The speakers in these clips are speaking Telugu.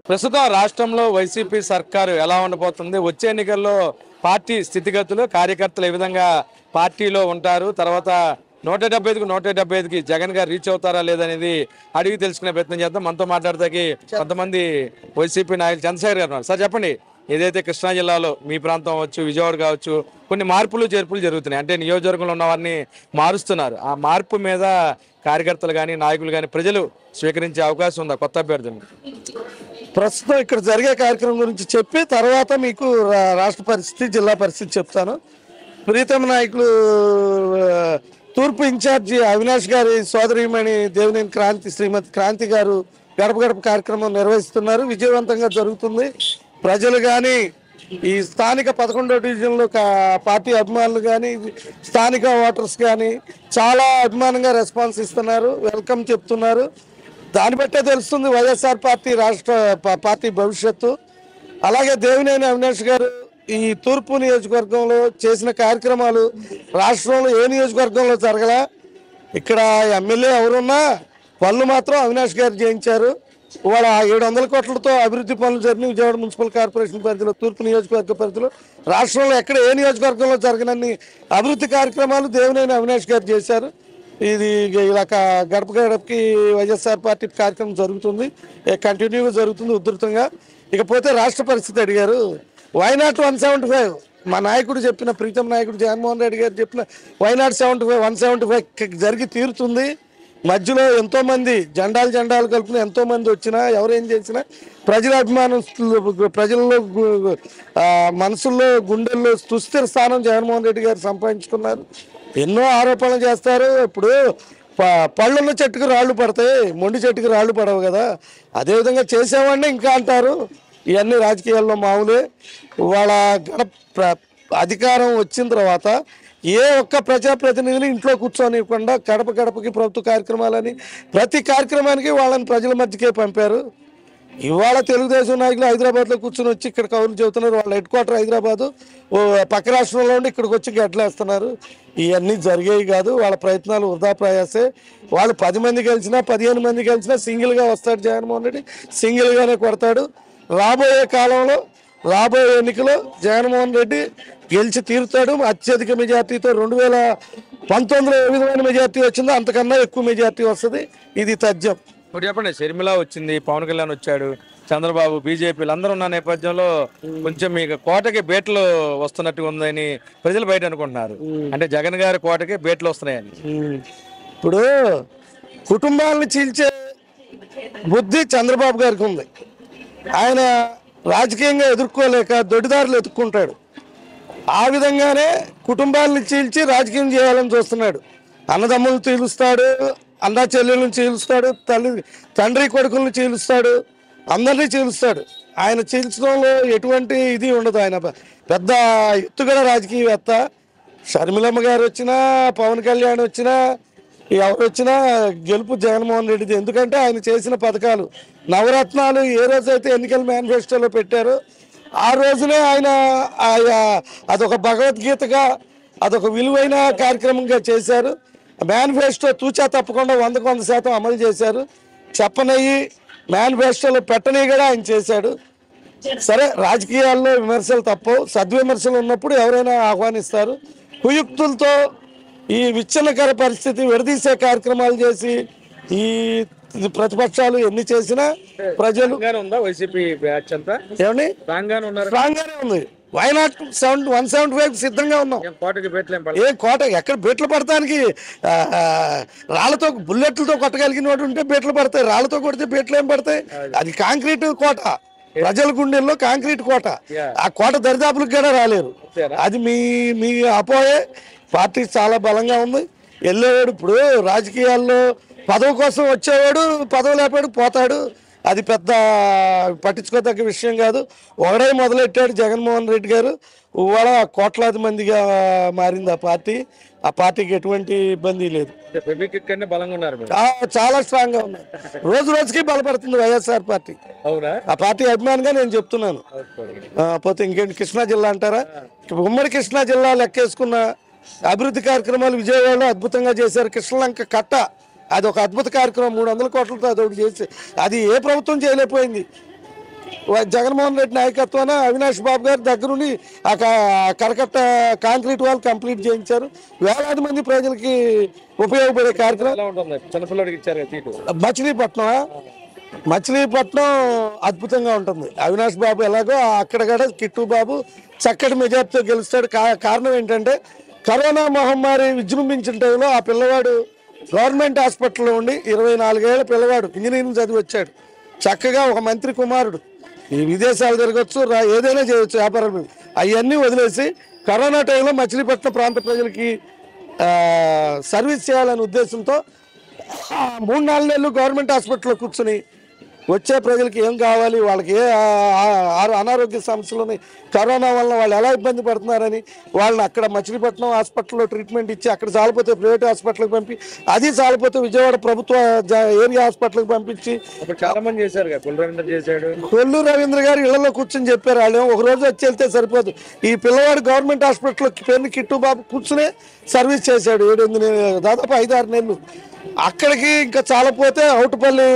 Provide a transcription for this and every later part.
ప్రస్తుతం రాష్ట్రంలో వైసీపీ సర్కారు ఎలా ఉండబోతుంది, వచ్చే ఎన్నికల్లో పార్టీ స్థితిగతులు, కార్యకర్తలు ఏ విధంగా పార్టీలో ఉంటారు, తర్వాత 175కు 175కి జగన్ గారు రీచ్ అవుతారా లేదనేది అడిగి తెలుసుకునే ప్రయత్నం చేద్దాం. మనతో మాట్లాడతాకి కొంతమంది వైసీపీ నాయకులు చంద్రశేఖర్ గారు. సార్ చెప్పండి, ఏదైతే కృష్ణా జిల్లాలో మీ ప్రాంతం అవచ్చు, విజయవాడ కావచ్చు, కొన్ని మార్పులు చేర్పులు జరుగుతున్నాయి, అంటే నియోజకవర్గంలో ఉన్న వారిని మారుస్తున్నారు. ఆ మార్పు మీద కార్యకర్తలు కానీ నాయకులు కానీ ప్రజలు స్వీకరించే అవకాశం ఉందా కొత్త అభ్యర్థులను? ప్రస్తుతం ఇక్కడ జరిగే కార్యక్రమం గురించి చెప్పి తర్వాత మీకు రాష్ట్ర పరిస్థితి, జిల్లా పరిస్థితి చెప్తాను. ప్రీతమ నాయకులు తూర్పు ఇన్ఛార్జి అవినాష్ గారి సోదరీమణి దేవినేని క్రాంతి, శ్రీమతి క్రాంతి గారు గడప గడప కార్యక్రమం నిర్వహిస్తున్నారు. విజయవంతంగా జరుగుతుంది. ప్రజలు కానీ, ఈ స్థానిక 11వ డివిజన్లో పార్టీ అభిమానులు కానీ, స్థానిక ఓటర్స్ కానీ చాలా అభిమానంగా రెస్పాన్స్ ఇస్తున్నారు, వెల్కమ్ చెప్తున్నారు. దాన్ని బట్టే తెలుస్తుంది వైఎస్ఆర్ పార్టీ రాష్ట్ర పార్టీ భవిష్యత్తు. అలాగే దేవినేని అవినాష్ గారు ఈ తూర్పు నియోజకవర్గంలో చేసిన కార్యక్రమాలు రాష్ట్రంలో ఏ నియోజకవర్గంలో జరగలా. ఇక్కడ ఎమ్మెల్యే ఎవరున్నా పనులు మాత్రం అవినాష్ గారు చేయించారు. ఇవాళ 700 కోట్లతో అభివృద్ధి పనులు జరిగిన విజయవాడ మున్సిపల్ కార్పొరేషన్ పరిధిలో, తూర్పు నియోజకవర్గ పరిధిలో రాష్ట్రంలో ఎక్కడ ఏ నియోజకవర్గంలో జరగనన్ని అభివృద్ధి కార్యక్రమాలు దేవినేని అవినాష్ గారు చేశారు. ఇది ఇలా గడప గడపకి వైఎస్ఆర్ పార్టీ కార్యక్రమం జరుగుతుంది, కంటిన్యూగా జరుగుతుంది ఉధృతంగా. ఇకపోతే రాష్ట్ర పరిస్థితి అడిగారు. వైనాట్ 175 మా నాయకుడు చెప్పిన, ప్రీతం నాయకుడు జగన్మోహన్ రెడ్డి గారు చెప్పిన వైనాట్ 175 జరిగి తీరుతుంది. మధ్యలో ఎంతోమంది జెండాలు కలుపుకుని ఎంతోమంది వచ్చినా, ఎవరేం చేసినా ప్రజల అభిమానం, ప్రజల్లో మనసుల్లో, గుండెల్లో సుస్థిర స్థానం జగన్మోహన్ రెడ్డి గారు సంపాదించుకున్నారు. ఎన్నో ఆరోపణలు చేస్తారు. ఇప్పుడు పళ్ళున్న చెట్టుకు రాళ్ళు పడతాయి, మొండి చెట్టుకు రాళ్ళు పడవు కదా. అదేవిధంగా చేసేవాడిని ఇంకా అంటారు. ఇవన్నీ రాజకీయాల్లో మామూలే. వాళ్ళ అధికారం వచ్చిన తర్వాత ఏ ఒక్క ప్రజాప్రతినిధిని ఇంట్లో కూర్చోనివ్వకుండా గడప గడపకి ప్రభుత్వ కార్యక్రమాలని, ప్రతి కార్యక్రమానికి వాళ్ళని ప్రజల మధ్యకే పంపారు. ఇవాళ తెలుగుదేశం నాయకులు హైదరాబాద్లో కూర్చొని వచ్చి ఇక్కడ కౌలు చెబుతున్నారు. వాళ్ళ హెడ్ క్వార్టర్ హైదరాబాదు, పక్క రాష్ట్రంలో ఉండి ఇక్కడికి వచ్చి గడ్డలేస్తున్నారు. ఇవన్నీ జరిగేవి కాదు. వాళ్ళ ప్రయత్నాలు వృధా ప్రయాసే. వాళ్ళు 10 మంది గెలిచినా 15 మంది గెలిచినా సింగిల్గా వస్తాడు జగన్మోహన్ రెడ్డి, సింగిల్గానే కొడతాడు. రాబోయే కాలంలో, రాబోయే ఎన్నికలో జగన్మోహన్ రెడ్డి గెలిచి తీరుతాడు. అత్యధిక మెజార్టీతో 2019లో ఏ విధమైన మెజార్టీ వచ్చిందో అంతకన్నా ఎక్కువ మెజార్టీ వస్తుంది. ఇది తథ్యం. ఇప్పుడు చెప్పండి, షర్మిల వచ్చింది, పవన్ కళ్యాణ్ వచ్చాడు, చంద్రబాబు, బీజేపీలు అందరూ ఉన్న నేపథ్యంలో కొంచెం మీకు కోటకి బేట్లు వస్తున్నట్టు ఉందని ప్రజలు బయట అనుకుంటున్నారు. అంటే జగన్ గారి కోటకి బేట్లు వస్తున్నాయని. ఇప్పుడు కుటుంబాలను చీల్చే బుద్ధి చంద్రబాబు గారికి ఉంది. ఆయన రాజకీయంగా ఎదుర్కోలేక దొడ్డిదారులు ఎత్తుక్కుంటాడు. ఆ విధంగానే కుటుంబాలను చీల్చి రాజకీయం చేయాలని చూస్తున్నాడు. అన్నదమ్ములను చీలుస్తాడు, అన్నా చెల్లెలను చీలుస్తాడు, తండ్రి కొడుకులను చీలుస్తాడు, అందరినీ చీలుస్తాడు. ఆయన చీల్చడంలో ఎటువంటి ఇది ఉండదు. ఆయన పెద్ద ఎత్తుగడ రాజకీయవేత్త. షర్మిలమ్మ గారు వచ్చినా, పవన్ కళ్యాణ్ వచ్చినా, ఎవరు వచ్చినా గెలుపు జగన్మోహన్ రెడ్డిది. ఎందుకంటే ఆయన చేసిన పథకాలు, నవరత్నాలు ఏ రోజైతే ఎన్నికల మేనిఫెస్టోలో పెట్టారో ఆ రోజునే ఆయన అదొక భగవద్గీతగా, అదొక విలువైన కార్యక్రమంగా చేశారు. మేనిఫెస్టో తూచా తప్పకుండా 100కు 100% అమలు చేశారు. చెప్పనయ్యి మేనిఫెస్టోలో పెట్టని కూడా ఆయన చేశాడు. సరే, రాజకీయాల్లో విమర్శలు తప్పవు, సద్విమర్శలు ఉన్నప్పుడు ఎవరైనా ఆహ్వానిస్తారు. కుయుక్తులతో ఈ విచ్ఛిన్నకర పరిస్థితి విడదీసే కార్యక్రమాలు చేసి ఈ ప్రతిపక్షాలు ఎన్ని చేసినా ప్రజలు వైసీపీ బ్యాచ్ అంతా ఏమండి స్ట్రాంగ్ గానే ఉంది. వైనాట్ 175 సిద్ధంగా ఉన్నాం. ఏ కోట ఎక్కడ బేట్లు పడటానికి రాళ్లతో, బుల్లెట్లతో కొట్టగలిగిన వాడు ఉంటే బేట్లు పడతాయి. రాళ్లతో కొడితే బేట్లు ఏం పడతాయి? అది కాంక్రీట్ కోట, ప్రజల గుండెల్లో కాంక్రీట్ కోట. ఆ కోట దరిదాపులకు కూడా రాలేరు. అది మీ అపోయే. పార్టీ చాలా బలంగా ఉంది. వెళ్ళేవాడు ఇప్పుడు రాజకీయాల్లో పదవి కోసం వచ్చేవాడు పదవి లేపాడు పోతాడు. అది పెద్ద పట్టించుకోదగ్గ విషయం కాదు. ఒకడే మొదలెట్టాడు జగన్మోహన్ రెడ్డి గారు. ఇవాళ కోట్లాది మందిగా మారింది ఆ పార్టీ. ఆ పార్టీకి ఎటువంటి ఇబ్బంది లేదు. చాలా స్ట్రాంగ్ గా ఉన్నారు. రోజు రోజుకి బలపడుతుంది వైఎస్ఆర్ పార్టీ. ఆ పార్టీ అభిమానిగా నేను చెప్తున్నాను. పోతే ఇంకేంటి, కృష్ణా జిల్లా అంటారా? ఉమ్మడి కృష్ణా జిల్లా లెక్కేసుకున్న అభివృద్ధి కార్యక్రమాలు విజయవాడలో అద్భుతంగా చేశారు. కృష్ణలంక కట్ట అది ఒక అద్భుత కార్యక్రమం. 300 కోట్లతో అదొకటి చేసి అది ఏ ప్రభుత్వం చేయలేకపోయింది. జగన్మోహన్ రెడ్డి నాయకత్వాన అవినాష్ బాబు గారు దగ్గరుండి ఆ కరకట్ట కాంక్రీట్ వాల్ కంప్లీట్ చేయించారు. వేలాది మంది ప్రజలకి ఉపయోగపడే కార్యక్రమం. ఎలా ఉంటుంది చిన్నపిల్లడికి ఇచ్చారు సీటు? మచిలీపట్నం అద్భుతంగా ఉంటుంది. అవినాష్ బాబు ఎలాగో అక్కడ కూడా కిట్టు బాబు చక్కటి మెజార్టీతో గెలుస్తాడు. కారణం ఏంటంటే కరోనా మహమ్మారి విజృంభించిన టైంలో ఆ పిల్లవాడు గవర్నమెంట్ హాస్పిటల్లో ఉండి 24 ఏళ్ల పిల్లవాడు ఇంజనీరింగ్ చదివి వచ్చాడు. చక్కగా ఒక మంత్రి కుమారుడు ఈ విదేశాలు తిరగచ్చు, ఏదైనా చేయొచ్చు వ్యాపారం. అవన్నీ వదిలేసి కరోనా టైంలో మచిలీపట్నం ప్రాంత ప్రజలకి సర్వీస్ చేయాలనే ఉద్దేశంతో 3-4 నెలలు గవర్నమెంట్ హాస్పిటల్లో కూర్చుని వచ్చే ప్రజలకి ఏం కావాలి, వాళ్ళకి ఏ అనారోగ్య సమస్యలు ఉన్నాయి, కరోనా వల్ల వాళ్ళు ఎలా ఇబ్బంది పడుతున్నారని వాళ్ళని అక్కడ మచిలీపట్నం హాస్పిటల్లో ట్రీట్మెంట్ ఇచ్చి అక్కడ చాలిపోతే ప్రైవేట్ హాస్పిటల్కి పంపి, అది చాలిపోతే విజయవాడ ప్రభుత్వ ఏరియా హాస్పిటల్కి పంపించి చాలా మంది చేశారు. కొల్లు రవీంద్ర గారు ఇళ్లలో కూర్చొని చెప్పారు. వాళ్ళు ఒక రోజు వచ్చి వెళ్తే సరిపోదు. ఈ పిల్లవాడు గవర్నమెంట్ హాస్పిటల్లో పేరుని కిట్టు బాబు కూర్చునే సర్వీస్ చేశాడు 7-8 నెలలు, దాదాపు 5-6 నెలలు. అక్కడికి ఇంకా చాలపోతే అవుటుపల్లి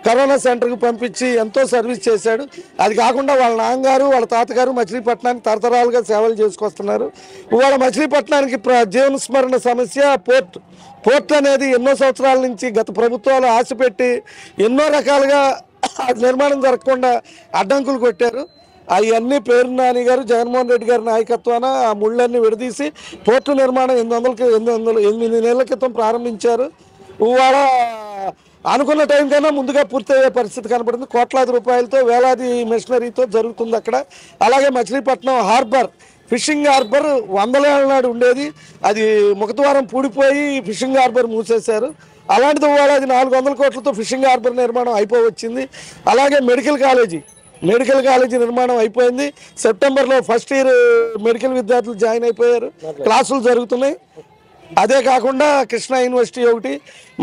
కరోనా సెంటర్కి పంపించి ఎంతో సర్వీస్ చేశాడు. అది కాకుండా వాళ్ళ నాన్నగారు వాళ్ళ తాతగారు మచిలీపట్నానికి తరతరాలుగా సేవలు చేసుకొస్తున్నారు. వాళ్ళ మచిలీపట్నానికి జీవన స్మరణ సమస్య పోర్ట్ అనేది ఎన్నో సంవత్సరాల నుంచి గత ప్రభుత్వాలు ఆశ పెట్టి ఎన్నో రకాలుగా నిర్మాణం జరగకుండా అడ్డంకులు కొట్టారు. అవన్నీ పేరు నాని గారు జగన్మోహన్ రెడ్డి గారి నాయకత్వాన ఆ ముళ్ళన్నీ విడదీసి పోర్టు నిర్మాణం 800 నెలల క్రితం ప్రారంభించారు. ఇవాళ అనుకున్న టైం కన్నా ముందుగా పూర్తయ్యే పరిస్థితి కనపడింది. కోట్లాది రూపాయలతో వేలాది మెషినరీతో జరుగుతుంది అక్కడ. అలాగే మచిలీపట్నం హార్బర్, ఫిషింగ్ హార్బర్ 100 ఏళ్ల నాడు ఉండేది. అది ముఖద్వారం పూడిపోయి ఫిషింగ్ హార్బర్ మూసేశారు. అలాంటిది ఇవాళ అది 400 కోట్లతో ఫిషింగ్ హార్బర్ నిర్మాణం అయిపోవచ్చింది. అలాగే మెడికల్ కాలేజీ నిర్మాణం అయిపోయింది. సెప్టెంబర్లో ఫస్ట్ ఇయర్ మెడికల్ విద్యార్థులు జాయిన్ అయిపోయారు, క్లాసులు జరుగుతున్నాయి. అదే కాకుండా కృష్ణా యూనివర్సిటీ ఒకటి.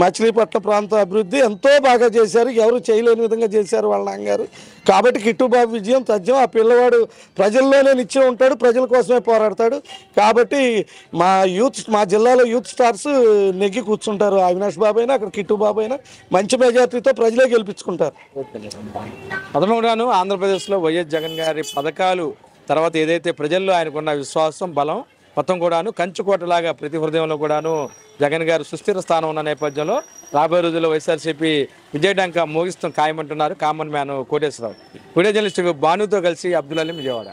మచిలీపట్నం ప్రాంత అభివృద్ధి ఎంతో బాగా చేశారు, ఎవరు చేయలేని విధంగా చేశారు వాళ్ళ నాన్నగారు. కాబట్టి కిట్టుబాబు విజయం తథ్యం. ఆ పిల్లవాడు ప్రజల్లోనే నిత్యం ఉంటాడు, ప్రజల కోసమే పోరాడతాడు. కాబట్టి మా జిల్లాలో యూత్ స్టార్స్ నెగ్గి కూర్చుంటారు. అవినాష్ బాబు అయినా అక్కడ కిట్టుబాబు అయినా మంచి మెజార్టీతో ప్రజలే గెలిపించుకుంటారు. అదనంగాను ఆంధ్రప్రదేశ్లో వైఎస్ జగన్ గారి పథకాలు తర్వాత ఏదైతే ప్రజల్లో ఆయనకున్న విశ్వాసం బలం మొత్తం కూడాను కంచుకోటలాగా ప్రతి హృదయంలో కూడాను జగన్ గారు సుస్థిర స్థానం ఉన్న నేపథ్యంలో రాబోయే రోజుల్లో వైఎస్ఆర్సీపీ విజయడంక మోగిస్తాం ఖాయమంటున్నారు common man Koteswararao. Video journalist భానుతో కలిసి అబ్దుల్ అలీం, విజయవాడ.